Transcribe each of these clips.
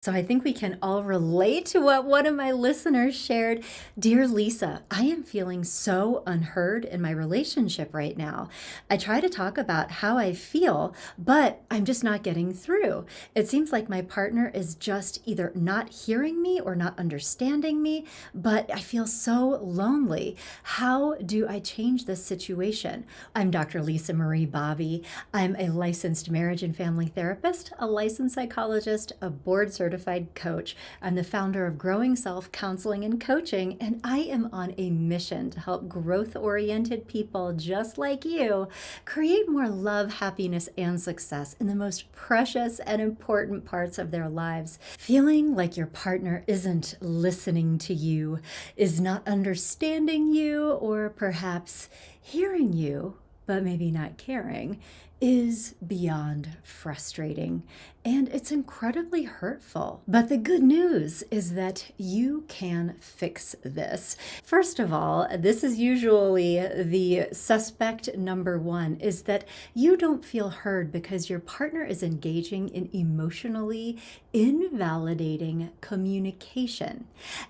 So I think we can all relate to what one of my listeners shared. Dear Lisa, I am feeling so unheard in my relationship right now. I try to talk about how I feel, but I'm just not getting through. It seems like my partner is just either not hearing me or not understanding me, but I feel so lonely. How do I change this situation? I'm Dr. Lisa Marie Bobby. I'm a licensed marriage and family therapist, a licensed psychologist, a board certified coach. I'm the founder of Growing Self Counseling and Coaching, and I am on a mission to help growth-oriented people just like you create more love, happiness, and success in the most precious and important parts of their lives. Feeling like your partner isn't listening to you, is not understanding you, or perhaps hearing you, but maybe not caring, is beyond frustrating, and it's incredibly hurtful. But the good news is that you can fix this. First of all, this is usually the suspect number one, is that you don't feel heard because your partner is engaging in emotionally invalidating communication.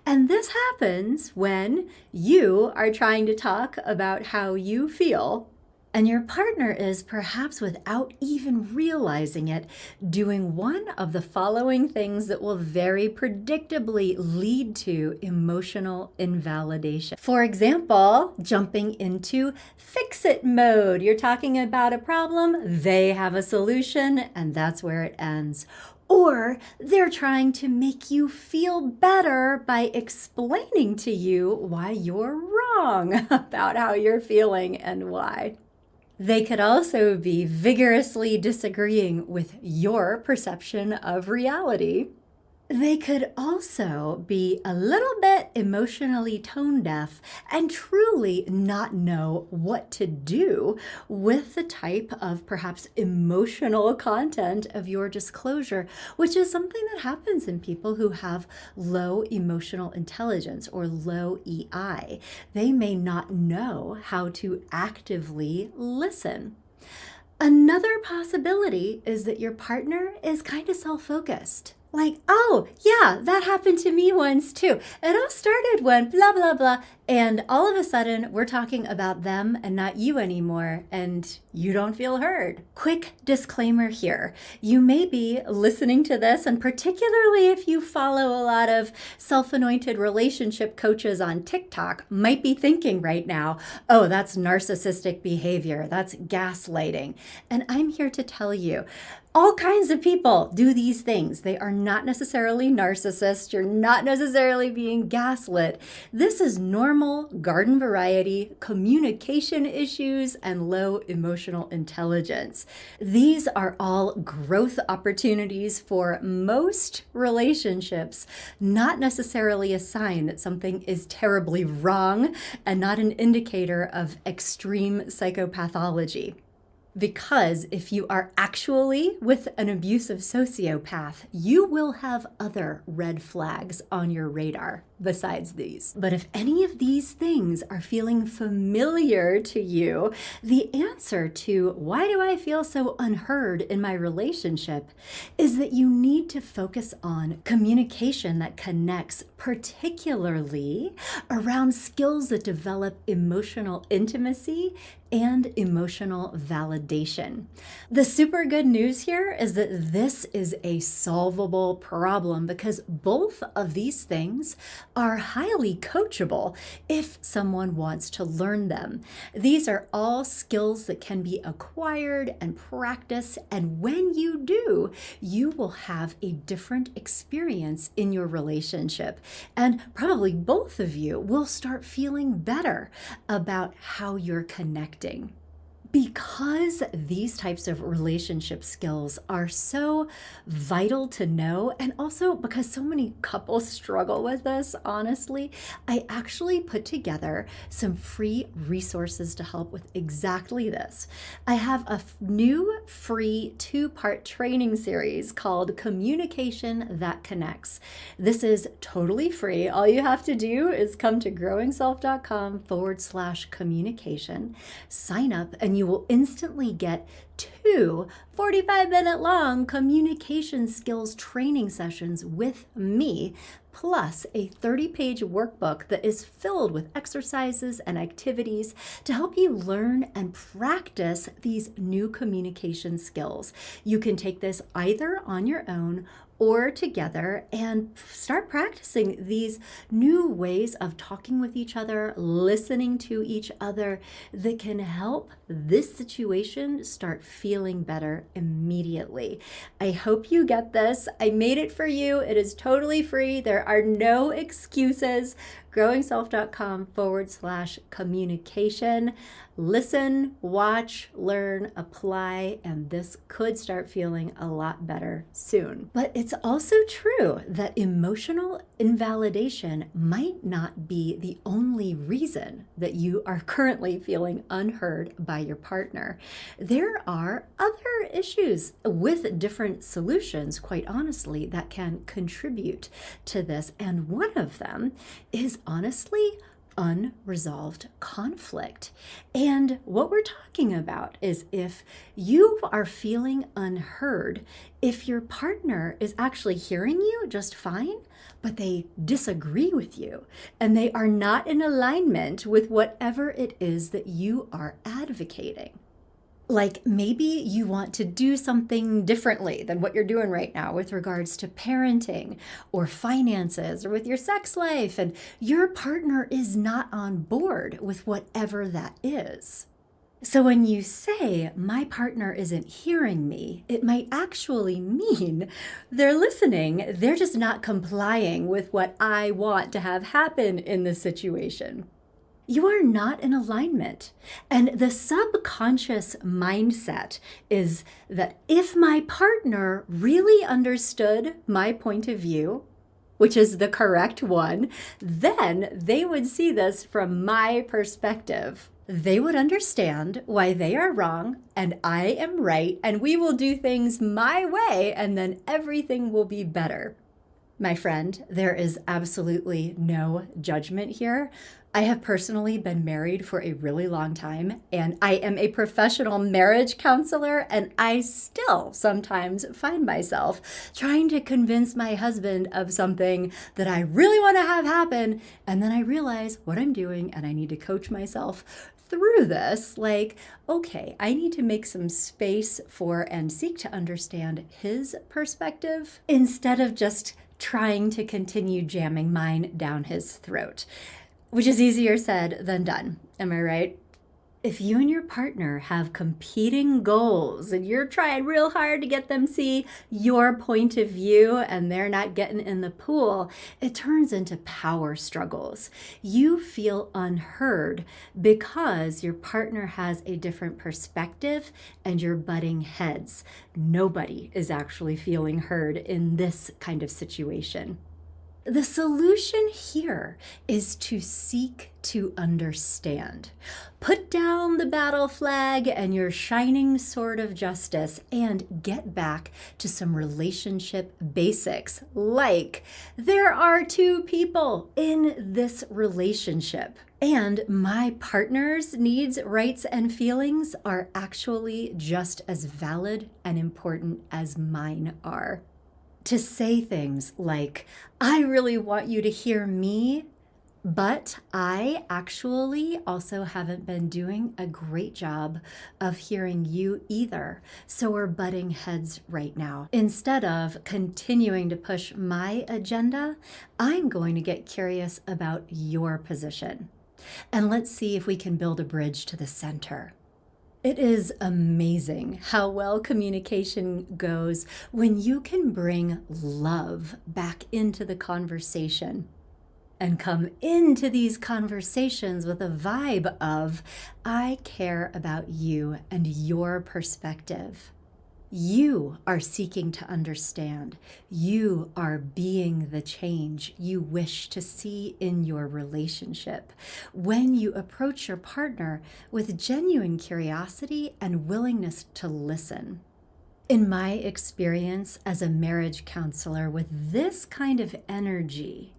And this happens when you are trying to talk about how you feel, and your partner is, perhaps without even realizing it, doing one of the following things that will very predictably lead to emotional invalidation. For example, jumping into fix-it mode. You're talking about a problem, they have a solution, and that's where it ends. Or they're trying to make you feel better by explaining to you why you're wrong about how you're feeling and why. They could also be vigorously disagreeing with your perception of reality. They could also be a little bit emotionally tone deaf and truly not know what to do with the type of perhaps emotional content of your disclosure, which is something that happens in people who have low emotional intelligence or low EI. They may not know how to actively listen. Another possibility is that your partner is kind of self-focused. Like, oh, yeah, that happened to me once too. It all started when blah, blah, blah. And all of a sudden, we're talking about them and not you anymore, and you don't feel heard. Quick disclaimer here. You may be listening to this, and particularly if you follow a lot of self-anointed relationship coaches on TikTok, might be thinking right now, oh, that's narcissistic behavior. That's gaslighting. And I'm here to tell you, all kinds of people do these things. They are not necessarily narcissists. You're not necessarily being gaslit. This is normal garden variety communication issues and low emotional intelligence. These are all growth opportunities for most relationships, not necessarily a sign that something is terribly wrong and not an indicator of extreme psychopathology. Because if you are actually with an abusive sociopath, you will have other red flags on your radar besides these. But if any of these things are feeling familiar to you, the answer to why do I feel so unheard in my relationship is that you need to focus on communication that connects, particularly around skills that develop emotional intimacy and emotional validation. The super good news here is that this is a solvable problem because both of these things are highly coachable if someone wants to learn them. These are all skills that can be acquired and practiced, and when you do, you will have a different experience in your relationship, and probably both of you will start feeling better about how you're connecting. Because these types of relationship skills are so vital to know, and also because so many couples struggle with this, honestly, I actually put together some free resources to help with exactly this. I have a new free 2-part training series called Communication That Connects. This is totally free. All you have to do is come to growingself.com/communication, sign up, and you will instantly get 2 45-minute long communication skills training sessions with me, plus a 30-page workbook that is filled with exercises and activities to help you learn and practice these new communication skills. You can take this either on your own or together and start practicing these new ways of talking with each other, listening to each other, that can help this situation start feeling better immediately. I hope you get this. I made it for you. It is totally free. There are no excuses. growingself.com/communication. Listen, watch, learn, apply, and this could start feeling a lot better soon. But it's also true that emotional invalidation might not be the only reason that you are currently feeling unheard by your partner. There are other issues with different solutions, quite honestly, that can contribute to this. And one of them is honestly unresolved conflict. And what we're talking about is if you are feeling unheard, if your partner is actually hearing you just fine, but they disagree with you and they are not in alignment with whatever it is that you are advocating. Like maybe you want to do something differently than what you're doing right now with regards to parenting or finances or with your sex life, and your partner is not on board with whatever that is. So when you say, my partner isn't hearing me, it might actually mean they're listening, they're just not complying with what I want to have happen in this situation. You are not in alignment. And the subconscious mindset is that if my partner really understood my point of view, which is the correct one, then they would see this from my perspective. They would understand why they are wrong and I am right, and we will do things my way, and then everything will be better. My friend, there is absolutely no judgment here. I have personally been married for a really long time, and I am a professional marriage counselor, and I still sometimes find myself trying to convince my husband of something that I really want to have happen, and then I realize what I'm doing, and I need to coach myself through this. Like, okay, I need to make some space for and seek to understand his perspective instead of just trying to continue jamming mine down his throat, which is easier said than done. Am I right? If you and your partner have competing goals and you're trying real hard to get them see your point of view and they're not getting in the pool, it turns into power struggles. You feel unheard because your partner has a different perspective and you're butting heads. Nobody is actually feeling heard in this kind of situation. The solution here is to seek to understand. Put down the battle flag and your shining sword of justice and get back to some relationship basics, like there are 2 people in this relationship, and my partner's needs, rights, and feelings are actually just as valid and important as mine are. To say things like, I really want you to hear me, but I actually also haven't been doing a great job of hearing you either. So we're butting heads right now. Instead of continuing to push my agenda, I'm going to get curious about your position. And let's see if we can build a bridge to the center. It is amazing how well communication goes when you can bring love back into the conversation and come into these conversations with a vibe of, I care about you and your perspective. You are seeking to understand. You are being the change you wish to see in your relationship when you approach your partner with genuine curiosity and willingness to listen. In my experience as a marriage counselor with this kind of energy,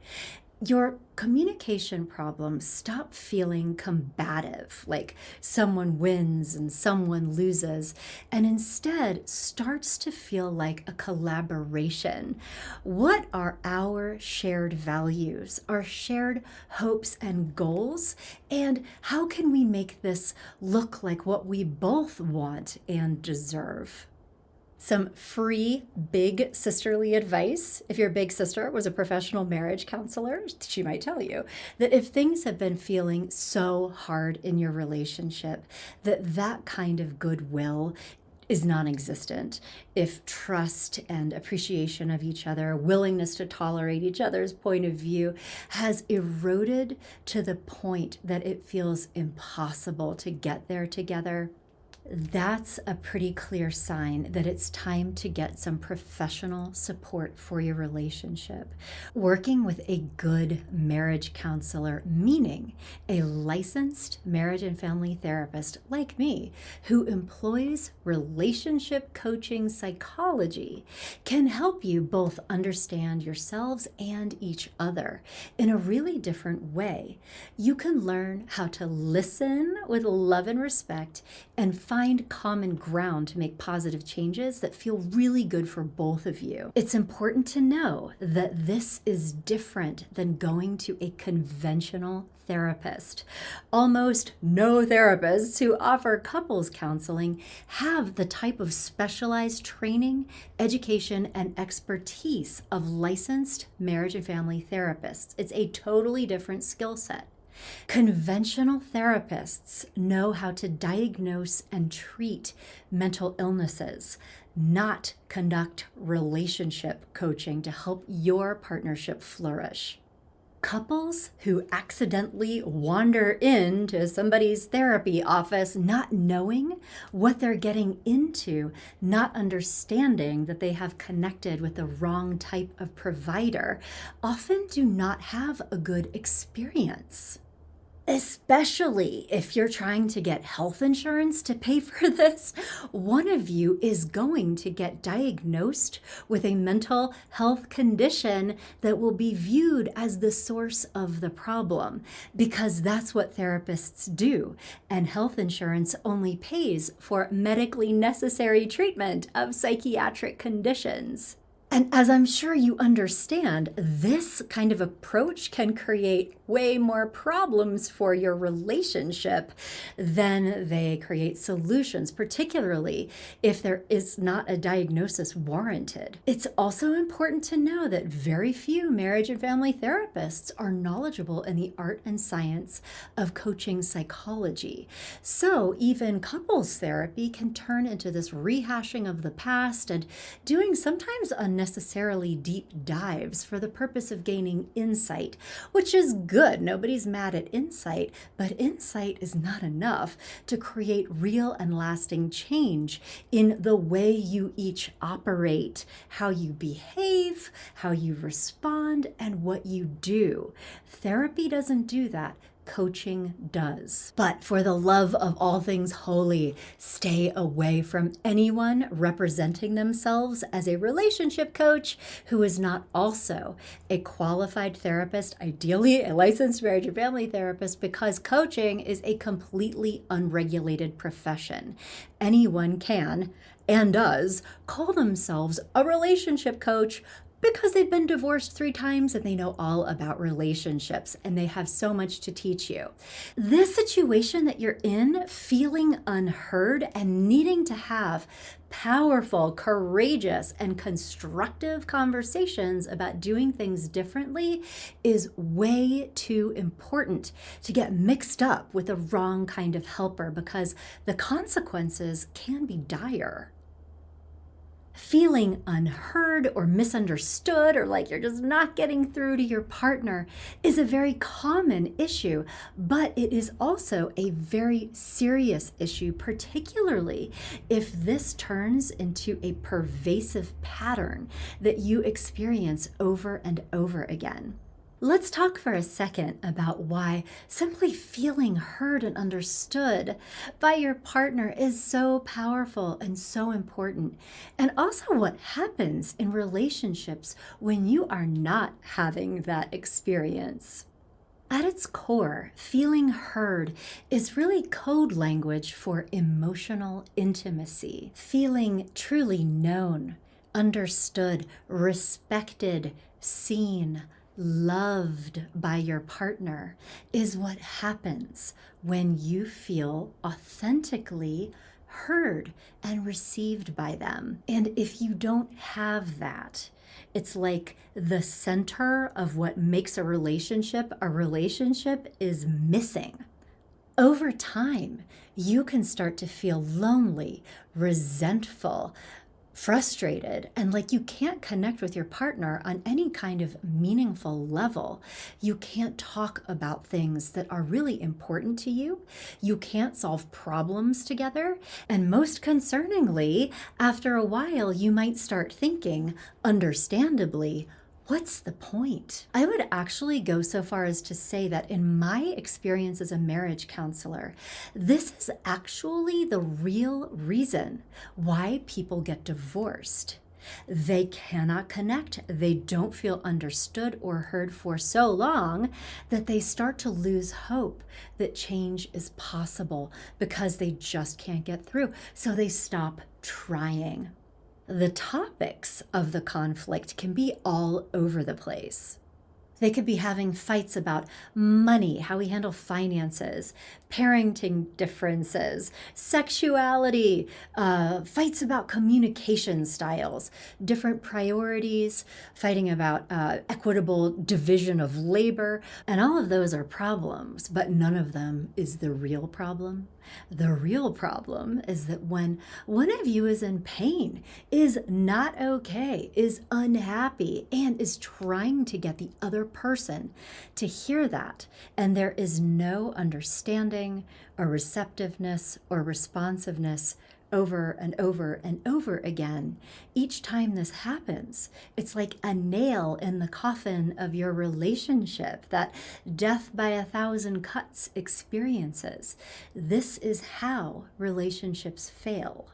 Your communication problems stop feeling combative, like someone wins and someone loses, and instead starts to feel like a collaboration. What are our shared values, our shared hopes and goals, and how can we make this look like what we both want and deserve? Some free big sisterly advice. If your big sister was a professional marriage counselor, she might tell you that if things have been feeling so hard in your relationship, that kind of goodwill is non-existent. If trust and appreciation of each other, willingness to tolerate each other's point of view has eroded to the point that it feels impossible to get there together, that's a pretty clear sign that it's time to get some professional support for your relationship. Working with a good marriage counselor, meaning a licensed marriage and family therapist like me, who employs relationship coaching psychology, can help you both understand yourselves and each other in a really different way. You can learn how to listen with love and respect and find common ground to make positive changes that feel really good for both of you. It's important to know that this is different than going to a conventional therapist. Almost no therapists who offer couples counseling have the type of specialized training, education, and expertise of licensed marriage and family therapists. It's a totally different skill set. Conventional therapists know how to diagnose and treat mental illnesses, not conduct relationship coaching to help your partnership flourish. Couples who accidentally wander into somebody's therapy office not knowing what they're getting into, not understanding that they have connected with the wrong type of provider, often do not have a good experience. Especially if you're trying to get health insurance to pay for this, one of you is going to get diagnosed with a mental health condition that will be viewed as the source of the problem, because that's what therapists do. And health insurance only pays for medically necessary treatment of psychiatric conditions. And as I'm sure you understand, this kind of approach can create way more problems for your relationship than they create solutions, particularly if there is not a diagnosis warranted. It's also important to know that very few marriage and family therapists are knowledgeable in the art and science of coaching psychology. So even couples therapy can turn into this rehashing of the past and doing sometimes unnecessarily deep dives for the purpose of gaining insight, which is good. Nobody's mad at insight, but insight is not enough to create real and lasting change in the way you each operate, how you behave, how you respond, and what you do. Therapy doesn't do that. Coaching does. But for the love of all things holy, stay away from anyone representing themselves as a relationship coach who is not also a qualified therapist, ideally a licensed marriage and family therapist, because coaching is a completely unregulated profession. Anyone can and does call themselves a relationship coach because they've been divorced 3 times and they know all about relationships and they have so much to teach you. This situation that you're in, feeling unheard and needing to have powerful, courageous, and constructive conversations about doing things differently, is way too important to get mixed up with the wrong kind of helper, because the consequences can be dire. Feeling unheard or misunderstood, or like you're just not getting through to your partner, is a very common issue, but it is also a very serious issue, particularly if this turns into a pervasive pattern that you experience over and over again. Let's talk for a second about why simply feeling heard and understood by your partner is so powerful and so important, and also what happens in relationships when you are not having that experience. At its core, feeling heard is really code language for emotional intimacy. Feeling truly known, understood, respected, seen, loved by your partner is what happens when you feel authentically heard and received by them. And if you don't have that, it's like the center of what makes a relationship is missing. Over time, you can start to feel lonely, resentful, frustrated, and like you can't connect with your partner on any kind of meaningful level. You can't talk about things that are really important to you. You can't solve problems together. And most concerningly, after a while, you might start thinking, understandably, what's the point? I would actually go so far as to say that in my experience as a marriage counselor, this is actually the real reason why people get divorced. They cannot connect. They don't feel understood or heard for so long that they start to lose hope that change is possible because they just can't get through. So they stop trying. The topics of the conflict can be all over the place. They could be having fights about money, how we handle finances, parenting differences, sexuality, fights about communication styles, different priorities, fighting about equitable division of labor. And all of those are problems, but none of them is the real problem. The real problem is that when one of you is in pain, is not okay, is unhappy, and is trying to get the other person to hear that, and there is no understanding or receptiveness or responsiveness over and over and over again, each time this happens, it's like a nail in the coffin of your relationship, that death by 1,000 cuts experiences. This is how relationships fail.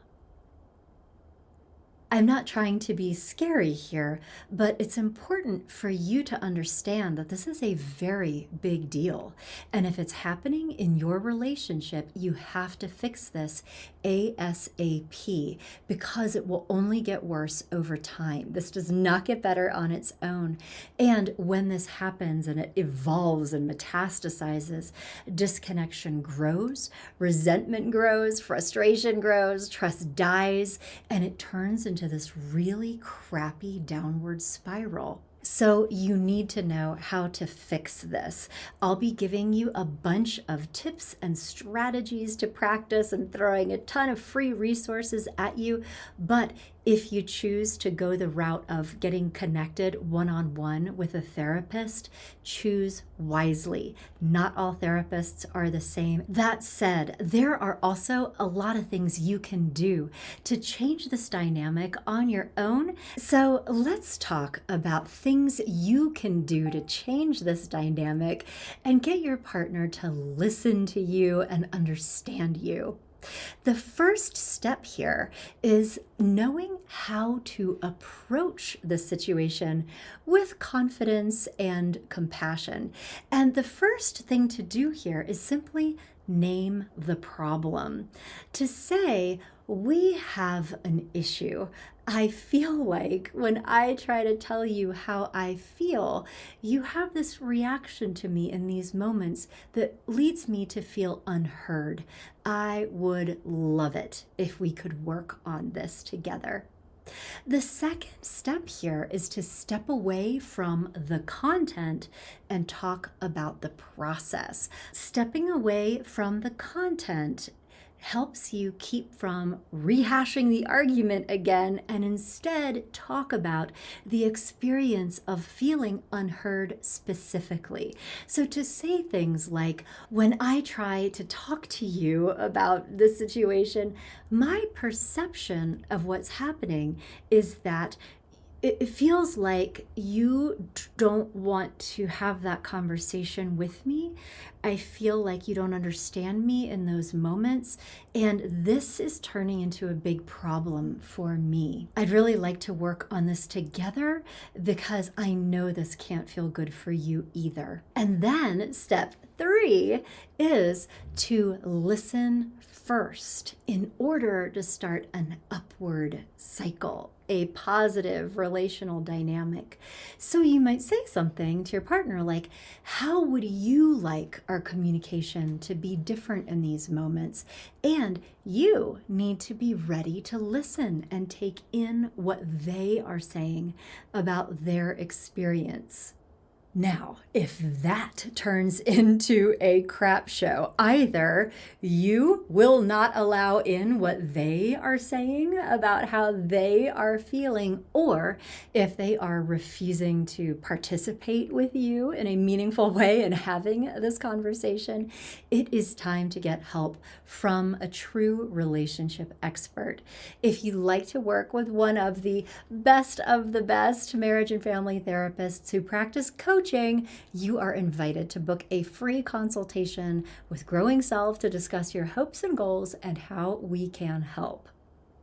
I'm not trying to be scary here, but it's important for you to understand that this is a very big deal. And if it's happening in your relationship, you have to fix this ASAP because it will only get worse over time. This does not get better on its own. And when this happens and it evolves and metastasizes, disconnection grows, resentment grows, frustration grows, trust dies, and it turns into this really crappy downward spiral. So you need to know how to fix this. I'll be giving you a bunch of tips and strategies to practice and throwing a ton of free resources at you. But if you choose to go the route of getting connected one-on-one with a therapist, choose wisely. Not all therapists are the same. That said, there are also a lot of things you can do to change this dynamic on your own. So let's talk about things you can do to change this dynamic and get your partner to listen to you and understand you. The first step here is knowing how to approach the situation with confidence and compassion. And the first thing to do here is simply name the problem. To say, we have an issue. I feel like when I try to tell you how I feel, you have this reaction to me in these moments that leads me to feel unheard. I would love it if we could work on this together. The second step here is to step away from the content and talk about the process. Stepping away from the content helps you keep from rehashing the argument again and instead talk about the experience of feeling unheard specifically. So to say things like, when I try to talk to you about this situation, my perception of what's happening is that it feels like you don't want to have that conversation with me. I feel like you don't understand me in those moments, and this is turning into a big problem for me. I'd really like to work on this together because I know this can't feel good for you either. And then step 3 is to listen first in order to start an upward cycle, a positive relational dynamic. So you might say something to your partner like, how would you like our communication to be different in these moments? And you need to be ready to listen and take in what they are saying about their experience. Now, if that turns into a crap show, either you will not allow in what they are saying about how they are feeling, or if they are refusing to participate with you in a meaningful way in having this conversation, it is time to get help from a true relationship expert. If you like to work with one of the best marriage and family therapists who practice coaching, you are invited to book a free consultation with Growing Self to discuss your hopes and goals and how we can help.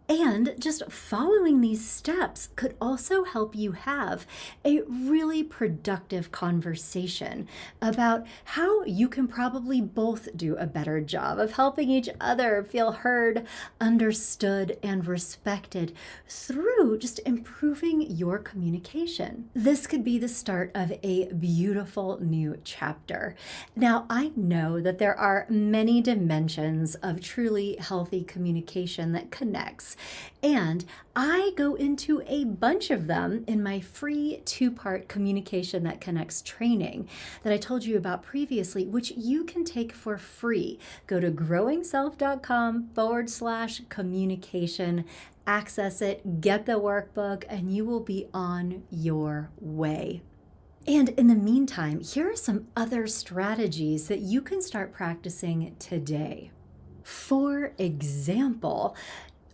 And just following these steps could also help you have a really productive conversation about how you can probably both do a better job of helping each other feel heard, understood, and respected through just improving your communication. This could be the start of a beautiful new chapter. Now, I know that there are many dimensions of truly healthy communication that connects. And I go into a bunch of them in my free 2-part Communication That Connects training that I told you about previously, which you can take for free. Go to growingself.com/communication, access it, get the workbook, and you will be on your way. And in the meantime, here are some other strategies that you can start practicing today. For example,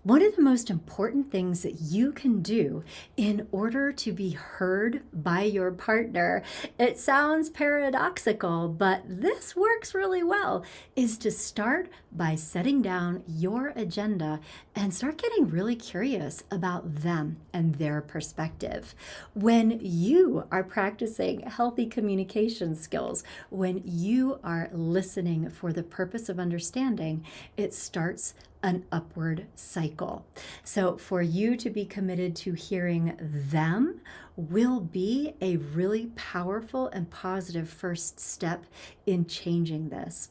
one of the most important things that you can do in order to be heard by your partner, it sounds paradoxical, but this works really well, is to start by setting down your agenda and start getting really curious about them and their perspective. When you are practicing healthy communication skills, when you are listening for the purpose of understanding, it starts an upward cycle. So for you to be committed to hearing them will be a really powerful and positive first step in changing this.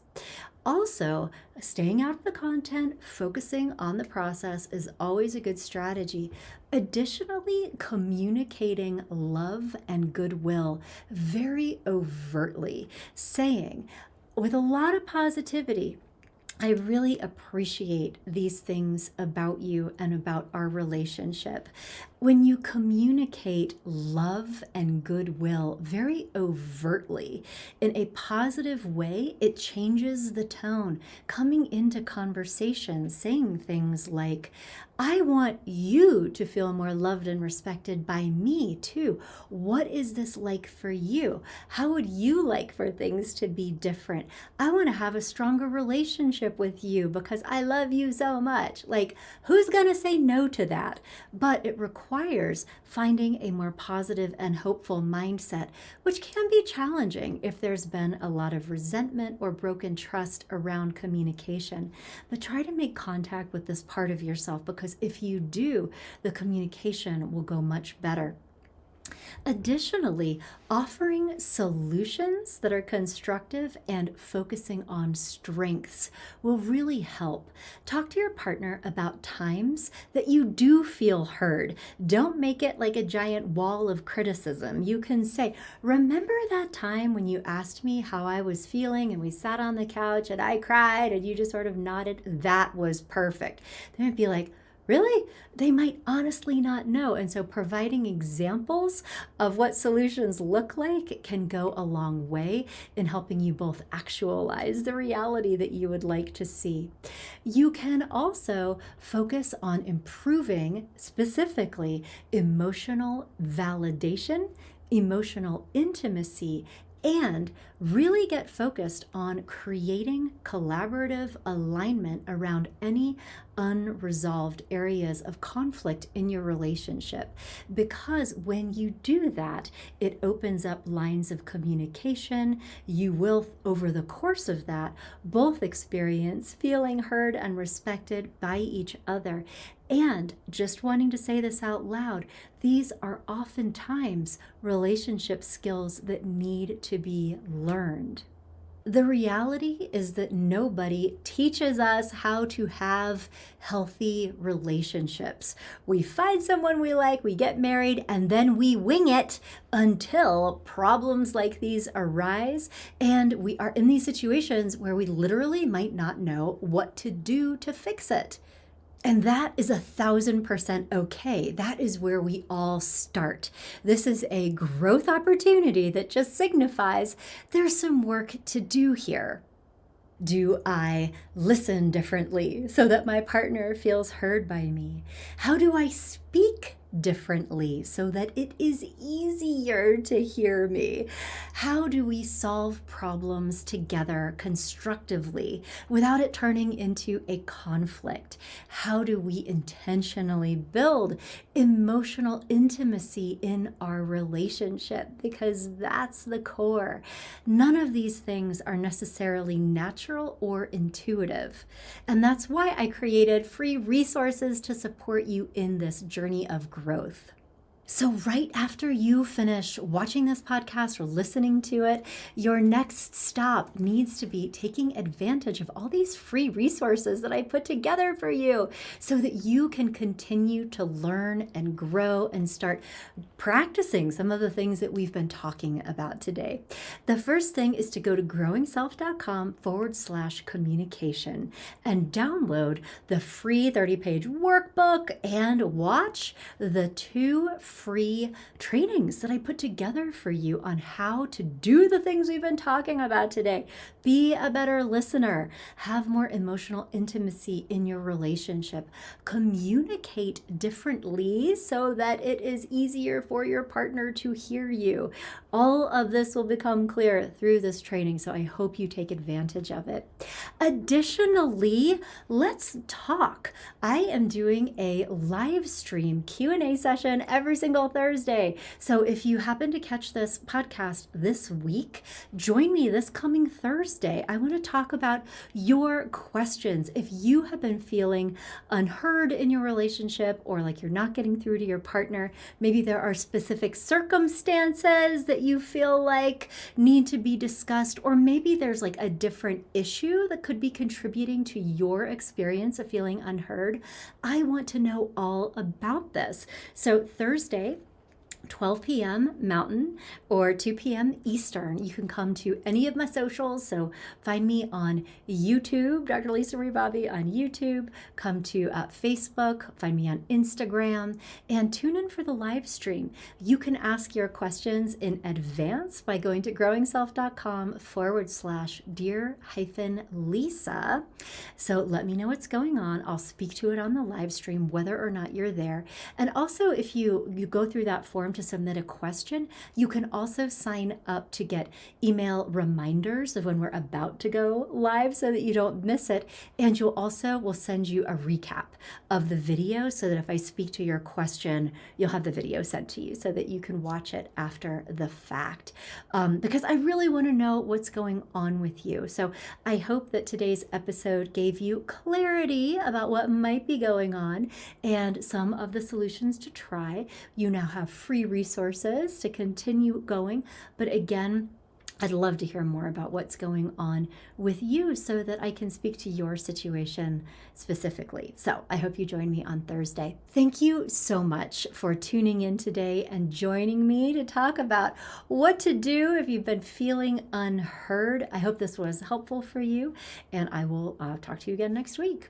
Also, staying out of the content, focusing on the process is always a good strategy. Additionally, communicating love and goodwill very overtly, saying with a lot of positivity, I really appreciate these things about you and about our relationship. When you communicate love and goodwill very overtly in a positive way, it changes the tone. Coming into conversation, saying things like, I want you to feel more loved and respected by me too. What is this like for you? How would you like for things to be different? I want to have a stronger relationship with you because I love you so much. Like, who's going to say no to that? But it requires finding a more positive and hopeful mindset, which can be challenging if there's been a lot of resentment or broken trust around communication. But try to make contact with this part of yourself, because if you do, the communication will go much better. Additionally, offering solutions that are constructive and focusing on strengths will really help. Talk to your partner about times that you do feel heard. Don't make it like a giant wall of criticism. You can say, remember that time when you asked me how I was feeling and we sat on the couch and I cried and you just sort of nodded? That was perfect. Then it'd be like, Really? They might honestly not know. And so providing examples of what solutions look like can go a long way in helping you both actualize the reality that you would like to see. You can also focus on improving specifically emotional validation, emotional intimacy, and really get focused on creating collaborative alignment around any unresolved areas of conflict in your relationship. Because when you do that, it opens up lines of communication. You will, over the course of that, both experience feeling heard and respected by each other. And just wanting to say this out loud, these are oftentimes relationship skills that need to be learned. The reality is that nobody teaches us how to have healthy relationships. We find someone we like, we get married, and then we wing it until problems like these arise. And we are in these situations where we literally might not know what to do to fix it. And that is 1,000% okay. That is where we all start. This is a growth opportunity that just signifies there's some work to do here. Do I listen differently so that my partner feels heard by me? How do I speak differently so that it is easier to hear me? How do we solve problems together constructively without it turning into a conflict? How do we intentionally build emotional intimacy in our relationship? Because that's the core. None of these things are necessarily natural or intuitive. And that's why I created free resources to support you in this journey of growth. So right after you finish watching this podcast or listening to it, your next stop needs to be taking advantage of all these free resources that I put together for you so that you can continue to learn and grow and start practicing some of the things that we've been talking about today. The first thing is to go to growingself.com/communication and download the free 30-page workbook and watch the 2 free trainings that I put together for you on how to do the things we've been talking about today. Be a better listener, have more emotional intimacy in your relationship, communicate differently so that it is easier for your partner to hear you. All of this will become clear through this training, so I hope you take advantage of it. Additionally, let's talk. I am doing a live stream Q&A session every single Thursday. So if you happen to catch this podcast this week, join me this coming Thursday. I want to talk about your questions. If you have been feeling unheard in your relationship or like you're not getting through to your partner, maybe there are specific circumstances that you feel like need to be discussed, or maybe there's like a different issue that could be contributing to your experience of feeling unheard, I want to know all about this. So Thursday, 12 p.m. Mountain or 2 p.m. Eastern. You can come to any of my socials. So find me on YouTube, Dr. Lisa Ribabi on YouTube. Come to Facebook, find me on Instagram, and tune in for the live stream. You can ask your questions in advance by going to growingself.com/dear-Lisa. So let me know what's going on. I'll speak to it on the live stream, whether or not you're there. And also, if you go through that form to submit a question, you can also sign up to get email reminders of when we're about to go live so that you don't miss it. And we'll send you a recap of the video so that if I speak to your question, you'll have the video sent to you so that you can watch it after the fact. Because I really want to know what's going on with you. So I hope that today's episode gave you clarity about what might be going on and some of the solutions to try. You now have free resources to continue going. But again, I'd love to hear more about what's going on with you so that I can speak to your situation specifically. So I hope you join me on Thursday. Thank you so much for tuning in today and joining me to talk about what to do if you've been feeling unheard. I hope this was helpful for you, and I will talk to you again next week.